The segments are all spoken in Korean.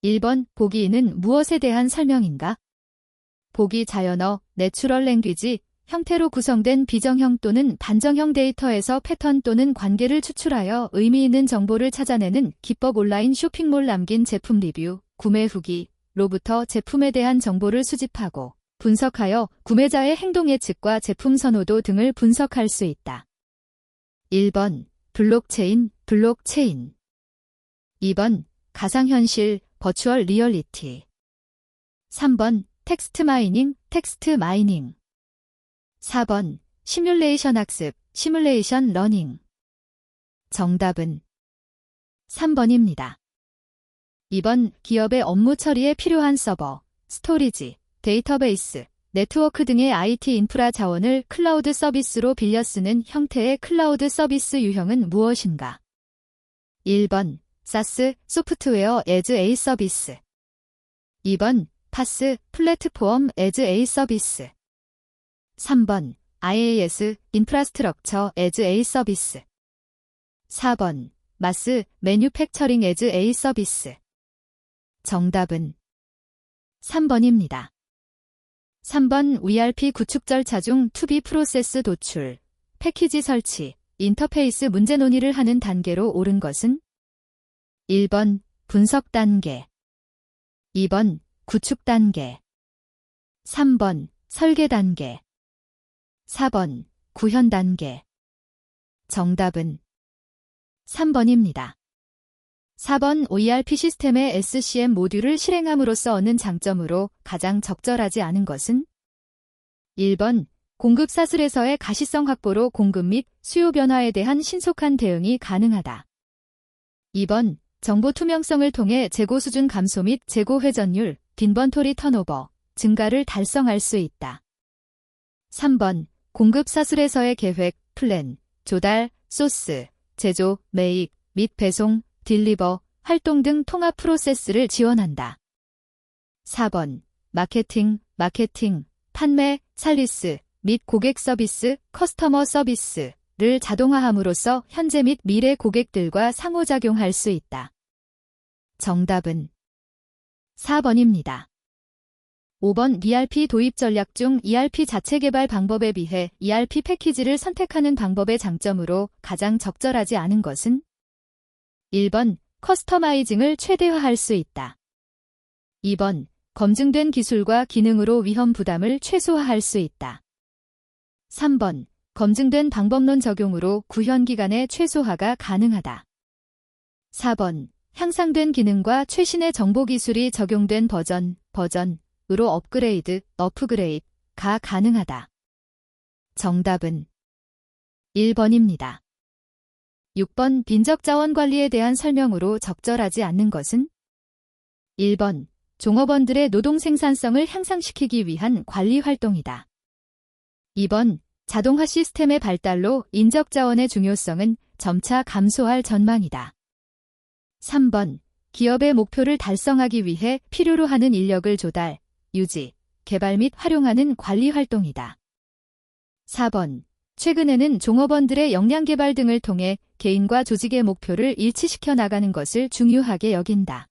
1번 보기 2는 무엇에 대한 설명인가? 보기 자연어, 내추럴 랭귀지, 형태로 구성된 비정형 또는 반정형 데이터에서 패턴 또는 관계를 추출하여 의미 있는 정보를 찾아내는 기법. 온라인 쇼핑몰 남긴 제품 리뷰, 구매 후기로부터 제품에 대한 정보를 수집하고 분석하여 구매자의 행동 예측과 제품 선호도 등을 분석할 수 있다. 1번 블록체인, 2번 가상현실, 버추얼 리얼리티. 3번 텍스트 마이닝, 4번 시뮬레이션 학습, 시뮬레이션 러닝. 정답은 3번입니다. 2번 기업의 업무 처리에 필요한 서버, 스토리지, 데이터베이스, 네트워크 등의 IT 인프라 자원을 클라우드 서비스로 빌려 쓰는 형태의 클라우드 서비스 유형은 무엇인가? 1번 사스, 소프트웨어 애즈 에이 서비스. 2번 파스, 플랫폼 애즈 에이 서비스. 3번 IaaS, 인프라스트럭처 애즈 에이 서비스. 4번 마스, 매뉴팩처링 애즈 에이 서비스. 정답은 3번입니다. 3번 ERP 구축 절차 중 투비 프로세스 도출, 패키지 설치, 인터페이스 문제 논의를 하는 단계로 오른 것은? 1번 분석 단계, 2번 구축 단계, 3번 설계 단계, 4번 구현 단계. 정답은 3번입니다. 4번 ERP 시스템의 SCM 모듈을 실행함으로써 얻는 장점으로 가장 적절하지 않은 것은? 1번 공급 사슬에서의 가시성 확보로 공급 및 수요 변화에 대한 신속한 대응이 가능하다. 2번 정보 투명성을 통해 재고 수준 감소 및 재고 회전율, 인벤토리 턴오버 증가를 달성할 수 있다. 3번 공급 사슬에서의 계획, 플랜, 조달, 소스, 제조, 매입 및 배송, 딜리버, 활동 등 통합 프로세스를 지원한다. 4번 마케팅, 판매, 살리스 및 고객 서비스, 커스터머 서비스를 자동화함으로써 현재 및 미래 고객들과 상호작용할 수 있다. 정답은 4번입니다. 5번 ERP 도입 전략 중 ERP 자체 개발 방법에 비해 ERP 패키지를 선택하는 방법의 장점으로 가장 적절하지 않은 것은? 1번 커스터마이징을 최대화할 수 있다. 2번 검증된 기술과 기능으로 위험 부담을 최소화할 수 있다. 3번 검증된 방법론 적용으로 구현 기간의 최소화가 가능하다. 4번 향상된 기능과 최신의 정보 기술이 적용된 버전으로 업그레이드가 가능하다. 정답은 1번입니다. 6번 빈적 자원 관리에 대한 설명으로 적절하지 않는 것은? 1번 종업원들의 노동 생산성을 향상시키기 위한 관리 활동이다. 2번 자동화 시스템의 발달로 인적 자원의 중요성은 점차 감소할 전망이다. 3번 기업의 목표를 달성하기 위해 필요로 하는 인력을 조달, 유지, 개발 및 활용하는 관리 활동이다. 4번 최근에는 종업원들의 역량 개발 등을 통해 개인과 조직의 목표를 일치시켜 나가는 것을 중요하게 여긴다.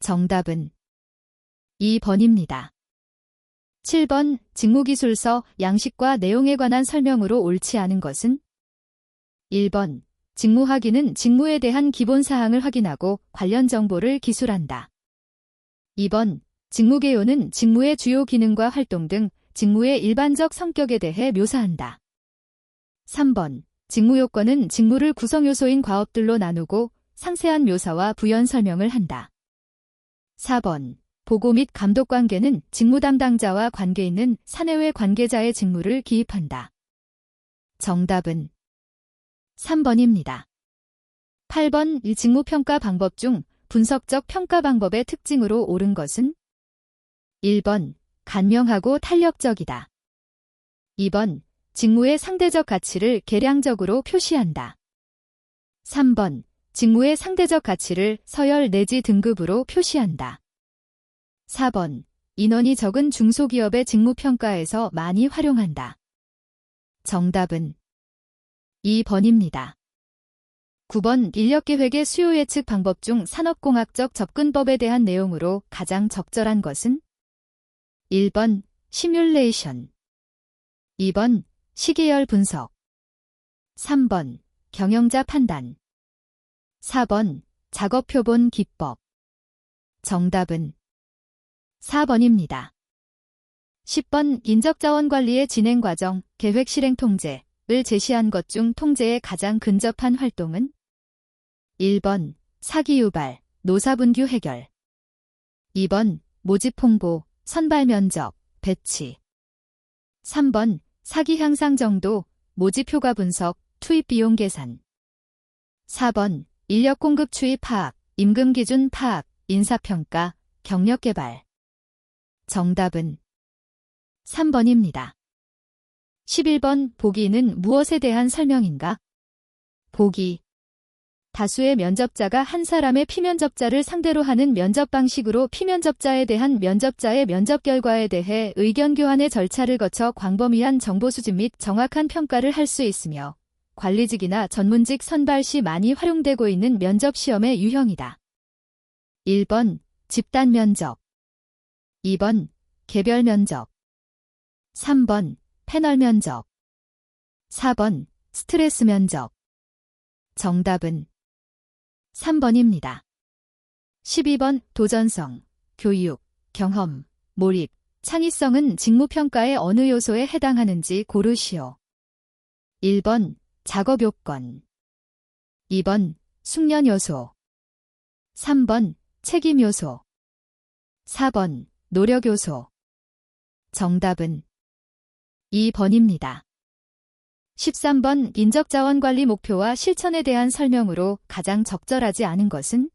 정답은 2번입니다. 7번 직무기술서 양식과 내용에 관한 설명으로 옳지 않은 것은? 1번 직무 확인은 직무에 대한 기본 사항을 확인하고 관련 정보를 기술한다. 2번 직무 개요는 직무의 주요 기능과 활동 등 직무의 일반적 성격에 대해 묘사한다. 3번 직무 요건은 직무를 구성 요소인 과업들로 나누고 상세한 묘사와 부연 설명을 한다. 4번 보고 및 감독 관계는 직무 담당자와 관계 있는 사내외 관계자의 직무를 기입한다. 정답은 3번입니다. 8번 이 직무평가 방법 중 분석적 평가 방법의 특징으로 옳은 것은? 1번 간명하고 탄력적이다. 2번 직무의 상대적 가치를 계량적으로 표시한다. 3번 직무의 상대적 가치를 서열 내지 등급으로 표시한다. 4번 인원이 적은 중소기업의 직무평가에서 많이 활용한다. 정답은 2번입니다. 9번 인력계획의 수요 예측 방법 중 산업공학적 접근법에 대한 내용으로 가장 적절한 것은? 1번 시뮬레이션, 2번 시계열 분석, 3번 경영자 판단, 4번 작업표본 기법. 정답은 4번입니다. 10번 인적자원관리의 진행 과정, 계획 실행 통제를 제시한 것 중 통제에 가장 근접한 활동은? 1번 사기 유발, 노사분규 해결, 2번 모집 홍보, 선발 면접, 배치, 3번 사기 향상 정도, 모집 효과 분석, 투입 비용 계산, 4번 인력 공급 추이 파악, 임금 기준 파악, 인사평가, 경력 개발. 정답은 3번입니다. 11번 보기는 무엇에 대한 설명인가? 보기. 다수의 면접자가 한 사람의 피면접자를 상대로 하는 면접 방식으로 피면접자에 대한 면접자의 면접 결과에 대해 의견 교환의 절차를 거쳐 광범위한 정보 수집 및 정확한 평가를 할 수 있으며 관리직이나 전문직 선발 시 많이 활용되고 있는 면접 시험의 유형이다. 1번 집단 면접, 2번 개별 면접, 3번 패널 면접, 4번 스트레스 면접. 정답은 3번입니다. 12번 도전성, 교육, 경험, 몰입, 창의성은 직무평가의 어느 요소에 해당하는지 고르시오. 1번 작업 요건, 2번 숙련 요소, 3번 책임 요소, 4번 노력 요소. 정답은 2번입니다. 13번 인적자원관리 목표와 실천에 대한 설명으로 가장 적절하지 않은 것은?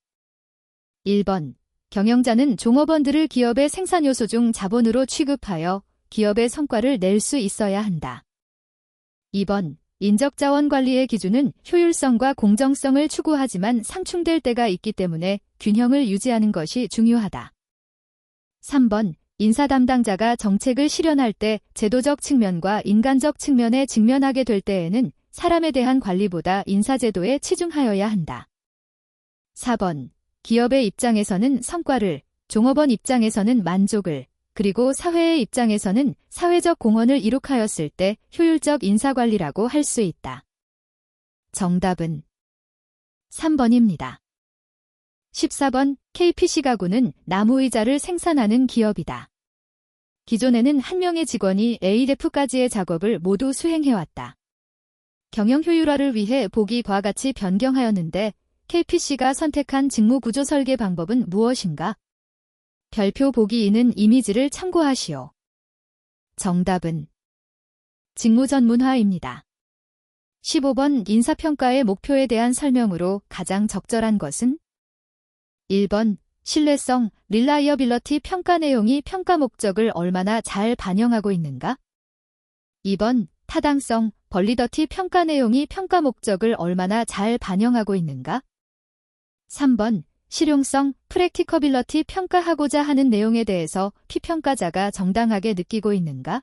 1번 경영자는 종업원들을 기업의 생산 요소 중 자본으로 취급하여 기업의 성과를 낼 수 있어야 한다. 2번 인적자원관리의 기준은 효율성과 공정성을 추구하지만 상충될 때가 있기 때문에 균형을 유지하는 것이 중요하다. 3번 인사 담당자가 정책을 실현할 때 제도적 측면과 인간적 측면에 직면하게 될 때에는 사람에 대한 관리보다 인사제도에 치중하여야 한다. 4번 기업의 입장에서는 성과를, 종업원 입장에서는 만족을, 그리고 사회의 입장에서는 사회적 공헌을 이룩하였을 때 효율적 인사관리라고 할 수 있다. 정답은 3번입니다. 14번 KPC 가구는 나무의자를 생산하는 기업이다. 기존에는 한 명의 직원이 A대프까지의 작업을 모두 수행해왔다. 경영 효율화를 위해 보기와 같이 변경하였는데 KPC가 선택한 직무구조 설계 방법은 무엇인가? 별표 보기 2는 이미지를 참고하시오. 정답은 직무전문화입니다. 15번 인사평가의 목표에 대한 설명으로 가장 적절한 것은? 1번 신뢰성, 릴라이어빌러티 평가 내용이 평가 목적을 얼마나 잘 반영하고 있는가? 2번 타당성, 벌리더티 평가 내용이 평가 목적을 얼마나 잘 반영하고 있는가? 3번 실용성, 프랙티커빌러티 평가하고자 하는 내용에 대해서 피평가자가 정당하게 느끼고 있는가?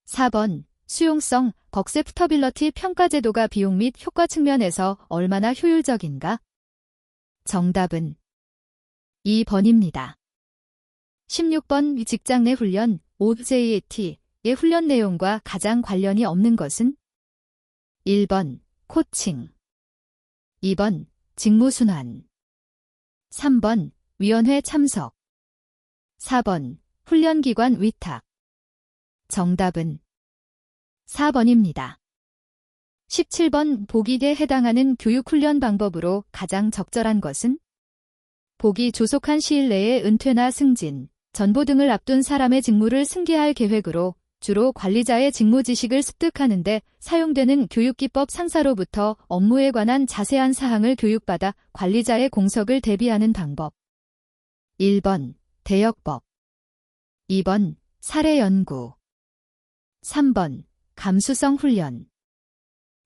4번 수용성, 억셉터빌러티 평가 제도가 비용 및 효과 측면에서 얼마나 효율적인가? 정답은 2번입니다. 16번 직장 내 훈련, OJT의 훈련 내용과 가장 관련이 없는 것은? 1번 코칭, 2번 직무순환, 3번 위원회 참석, 4번 훈련기관 위탁. 정답은 4번입니다. 17번 보기에 해당하는 교육훈련 방법으로 가장 적절한 것은? 보기 조속한 시일 내에 은퇴나 승진, 전보 등을 앞둔 사람의 직무를 승계할 계획으로 주로 관리자의 직무 지식을 습득하는 데 사용되는 교육기법 상사로부터 업무에 관한 자세한 사항을 교육받아 관리자의 공석을 대비하는 방법. 1번 대역법, 2번 사례 연구, 3번 감수성 훈련,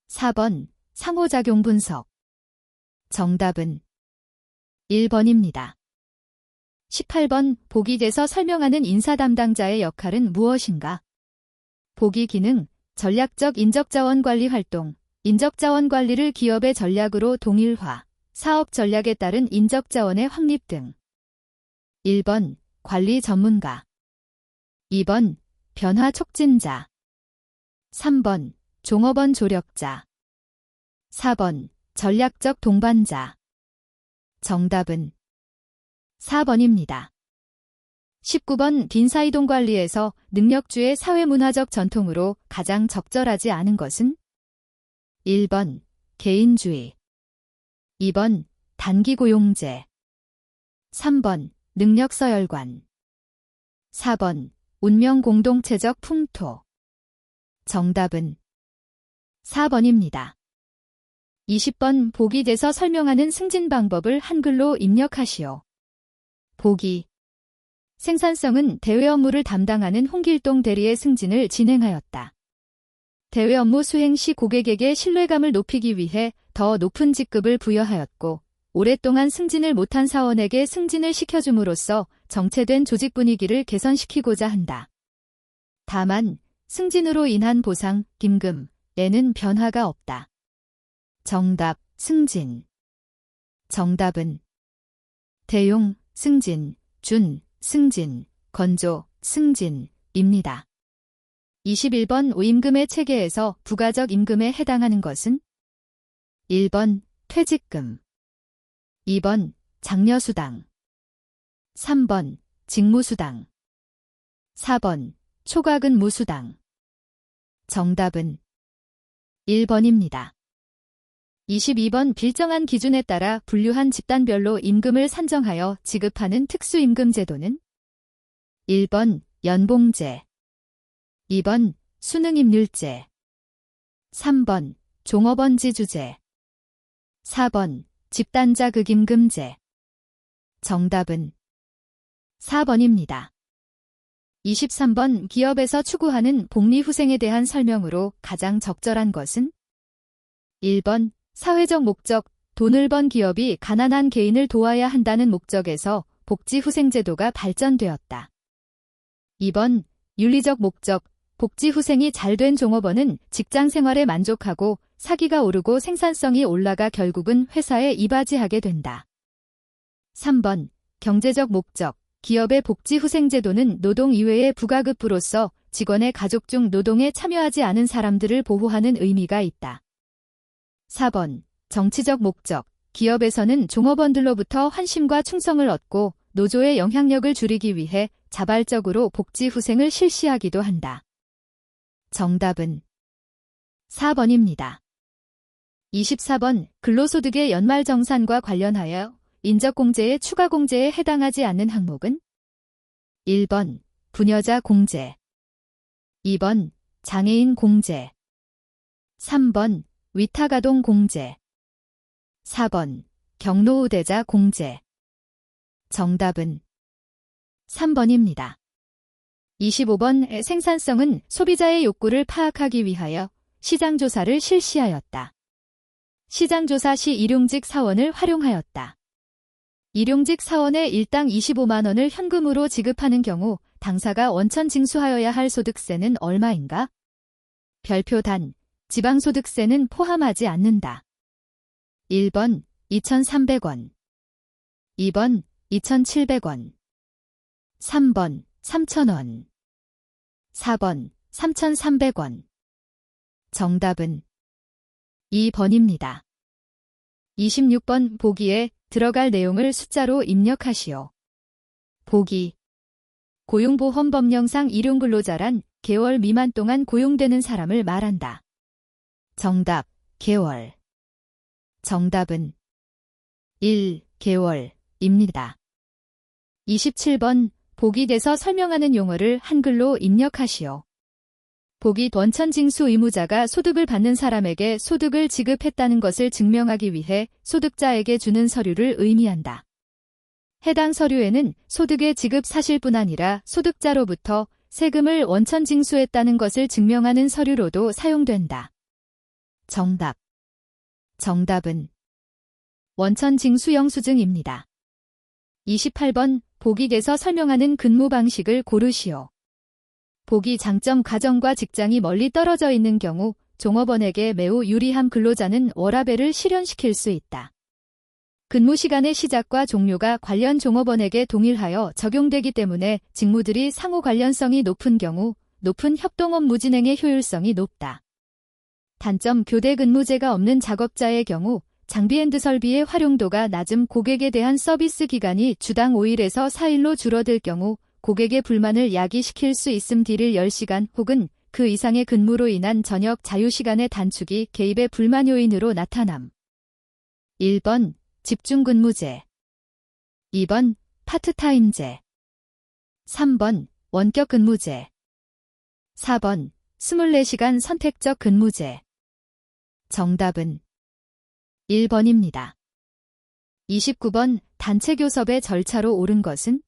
4번 상호작용 분석. 정답은 1번입니다. 18번 보기에서 설명하는 인사 담당자의 역할은 무엇인가? 보기 기능, 전략적 인적자원 관리 활동, 인적자원 관리를 기업의 전략으로 동일화, 사업 전략에 따른 인적자원의 확립 등. 1번 관리 전문가, 2번 변화 촉진자, 3번 종업원 조력자, 4번 전략적 동반자. 정답은 4번입니다. 19번 빈사이동 관리에서 능력주의 사회문화적 전통으로 가장 적절하지 않은 것은? 1번 개인주의, 2번 단기고용제, 3번 능력서열관, 4번 운명공동체적 풍토. 정답은 4번입니다. 20번 보기 돼서 설명하는 승진 방법을 한글로 입력하시오. 보기. 생산성은 대외 업무를 담당하는 홍길동 대리의 승진을 진행하였다. 대외 업무 수행 시 고객에게 신뢰감을 높이기 위해 더 높은 직급을 부여하였고, 오랫동안 승진을 못한 사원에게 승진을 시켜줌으로써 정체된 조직 분위기를 개선시키고자 한다. 다만 승진으로 인한 보상, 임금에는 변화가 없다. 정답, 승진. 정답은 대용, 승진, 준, 승진, 건조, 승진입니다. 21번 오임금의 체계에서 부가적 임금에 해당하는 것은? 1번 퇴직금, 2번 장려수당, 3번 직무수당, 4번 초과근무수당. 정답은 1번입니다. 22번 필정한 기준에 따라 분류한 집단별로 임금을 산정하여 지급하는 특수임금 제도는? 1번 연봉제, 2번 수능임률제, 3번 종업원지주제, 4번 집단자극임금제. 정답은 4번입니다. 23번 기업에서 추구하는 복리후생에 대한 설명으로 가장 적절한 것은? 1번 사회적 목적, 돈을 번 기업이 가난한 개인을 도와야 한다는 목적에서 복지후생제도가 발전되었다. 2번 윤리적 목적, 복지후생이 잘된 종업원은 직장생활에 만족하고 사기가 오르고 생산성이 올라가 결국은 회사에 이바지하게 된다. 3번 경제적 목적, 기업의 복지후생제도는 노동 이외의 부가급부로서 직원의 가족 중 노동에 참여하지 않은 사람들을 보호하는 의미가 있다. 4번 정치적 목적, 기업에서는 종업원들로부터 환심과 충성을 얻고 노조의 영향력을 줄이기 위해 자발적으로 복지후생을 실시하기도 한다. 정답은 4번입니다. 24번 근로소득의 연말정산과 관련하여 인적공제의 추가공제에 해당하지 않는 항목은? 1번 부녀자 공제, 2번 장애인 공제, 3번 위탁아동 공제, 4번 경로우대자 공제. 정답은 3번입니다. 25번 생산성은 소비자의 욕구를 파악하기 위하여 시장조사를 실시하였다. 시장조사 시 일용직 사원을 활용하였다. 일용직 사원에 일당 25만 원을 현금으로 지급하는 경우 당사가 원천 징수하여야 할 소득세는 얼마인가? 별표 단, 지방소득세는 포함하지 않는다. 1번 2,300원, 2번 2,700원, 3번 3,000원, 4번 3,300원. 정답은 2번입니다. 26번 보기에 들어갈 내용을 숫자로 입력하시오. 보기. 고용보험법령상 일용근로자란 개월 미만 동안 고용되는 사람을 말한다. 정답, 개월. 정답은 1개월입니다. 27번 보기 돼서 설명하는 용어를 한글로 입력하시오. 보기 원천징수 의무자가 소득을 받는 사람에게 소득을 지급했다는 것을 증명하기 위해 소득자에게 주는 서류를 의미한다. 해당 서류에는 소득의 지급 사실뿐 아니라 소득자로부터 세금을 원천징수했다는 것을 증명하는 서류로도 사용된다. 정답. 정답은 원천징수 영수증입니다. 28번 보기 돼서 설명하는 근무 방식을 고르시오. 보기 장점 가정과 직장이 멀리 떨어져 있는 경우 종업원에게 매우 유리한 근로자는 워라밸을 실현시킬 수 있다. 근무 시간의 시작과 종료가 관련 종업원에게 동일하여 적용되기 때문에 직무들이 상호 관련성이 높은 경우 높은 협동 업무 진행의 효율성이 높다. 단점 교대 근무제가 없는 작업자의 경우 장비 앤드 설비의 활용도가 낮음 고객에 대한 서비스 기간이 주당 5일에서 4일로 줄어들 경우 고객의 불만을 야기시킬 수 있음. 딜을 10시간 혹은 그 이상의 근무로 인한 저녁 자유시간의 단축이 개입의 불만 요인으로 나타남. 1번 집중근무제 2번 파트타임제 3번 원격근무제 4번 24시간 선택적 근무제 정답은 1번입니다. 29번 단체 교섭의 절차로 옳은 것은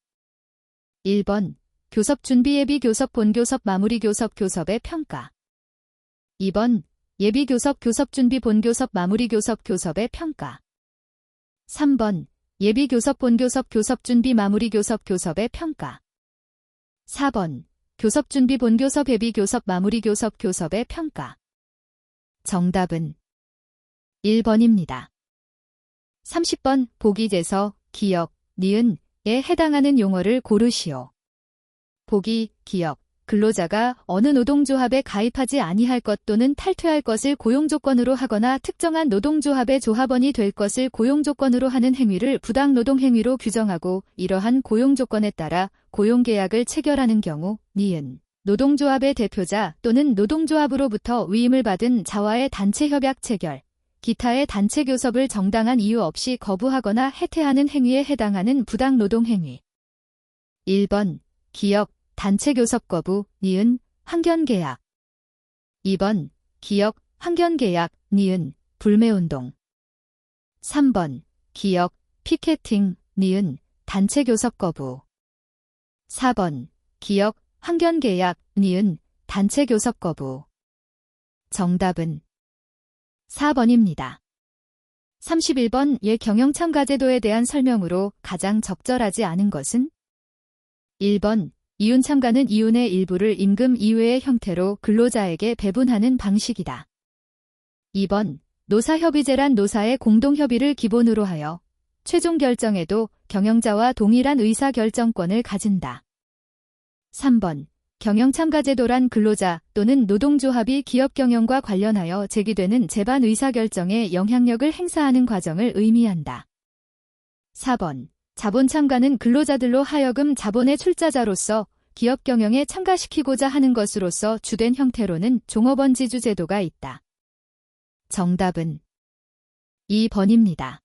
1번 교섭 준비 예비 교섭 본교섭 마무리 교섭 교섭의 평가 2번 예비 교섭 교섭 준비 본교섭 마무리 교섭 교섭의 평가 3번 예비 교섭 본교섭 교섭 준비 마무리 교섭 교섭의 평가 4번 교섭 준비 본교섭 예비 교섭 마무리 교섭 교섭의 평가 정답은 1번입니다. 30번 보기 제서 기역, 니은에 해당하는 용어를 고르시오. 보기, 기역, 근로자가 어느 노동조합에 가입하지 아니할 것 또는 탈퇴할 것을 고용조건으로 하거나 특정한 노동조합의 조합원이 될 것을 고용조건으로 하는 행위를 부당노동행위로 규정하고 이러한 고용조건에 따라 고용계약을 체결하는 경우 니은, 노동조합의 대표자 또는 노동조합으로부터 위임을 받은 자와의 단체협약 체결, 기타의 단체 교섭을 정당한 이유 없이 거부하거나 해태하는 행위에 해당하는 부당노동행위. 1번 기역, 단체 교섭 거부, 니은, 항견계약 2번 기역, 항견계약, 니은, 불매운동 3번 기역, 피케팅, 니은, 단체 교섭 거부 4번 기역, 항견계약, 니은, 단체 교섭 거부 정답은 4번입니다. 31번 경영참가제도에 대한 설명으로 가장 적절하지 않은 것은 1번 이윤참가는 이윤의 일부를 임금 이외의 형태로 근로자에게 배분하는 방식이다. 2번 노사협의제란 노사의 공동협의를 기본으로 하여 최종 결정에도 경영자와 동일한 의사결정권을 가진다. 3번 경영참가제도란 근로자 또는 노동조합이 기업 경영과 관련하여 제기되는 제반 의사결정에 영향력을 행사하는 과정을 의미한다. 4번 자본참가는 근로자들로 하여금 자본의 출자자로서 기업 경영에 참가시키고자 하는 것으로서 주된 형태로는 종업원 지주 제도가 있다. 정답은 2번입니다.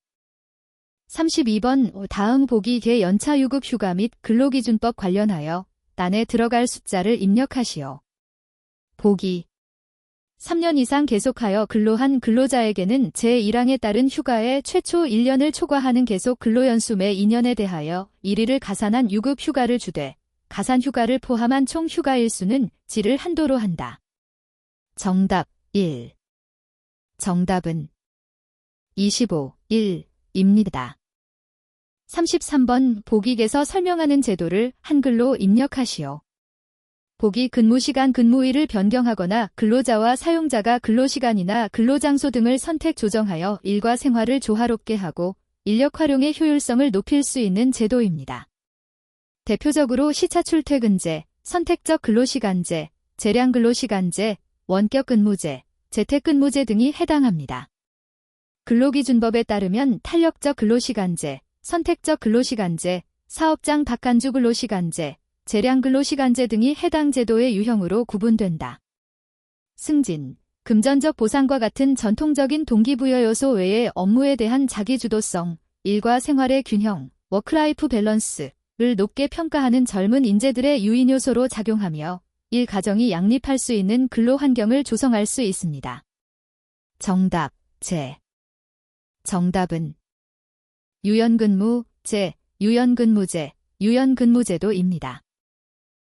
32번 다음 보기 개 연차유급 휴가 및 근로기준법 관련하여 단에 들어갈 숫자를 입력하시오. 보기 3년 이상 계속하여 근로한 근로자에게는 제1항에 따른 휴가의 최초 1년을 초과하는 계속 근로연수 매 2년에 대하여 1일을 가산한 유급 휴가를 주되 가산 휴가를 포함한 총 휴가일수는 질을 한도로 한다. 정답 1. 정답은 25.1입니다. 33번 보기에서 설명하는 제도를 한글로 입력하시오. 보기 근무시간 근무일을 변경하거나 근로자와 사용자가 근로시간이나 근로장소 등을 선택 조정하여 일과 생활을 조화롭게 하고 인력 활용의 효율성을 높일 수 있는 제도입니다. 대표적으로 시차 출퇴근제, 선택적 근로시간제, 재량 근로시간제, 원격 근무제, 재택근무제 등이 해당합니다. 근로기준법에 따르면 탄력적 근로시간제, 선택적 근로시간제, 사업장 박간주 근로시간제, 재량 근로시간제 등이 해당 제도의 유형으로 구분된다. 승진, 금전적 보상과 같은 전통적인 동기부여 요소 외에 업무에 대한 자기주도성, 일과 생활의 균형, 워크라이프 밸런스를 높게 평가하는 젊은 인재들의 유인 요소로 작용하며 일 가정이 양립할 수 있는 근로 환경을 조성할 수 있습니다. 정답, 제. 정답은 유연근무, 제, 유연근무제, 유연근무제도입니다.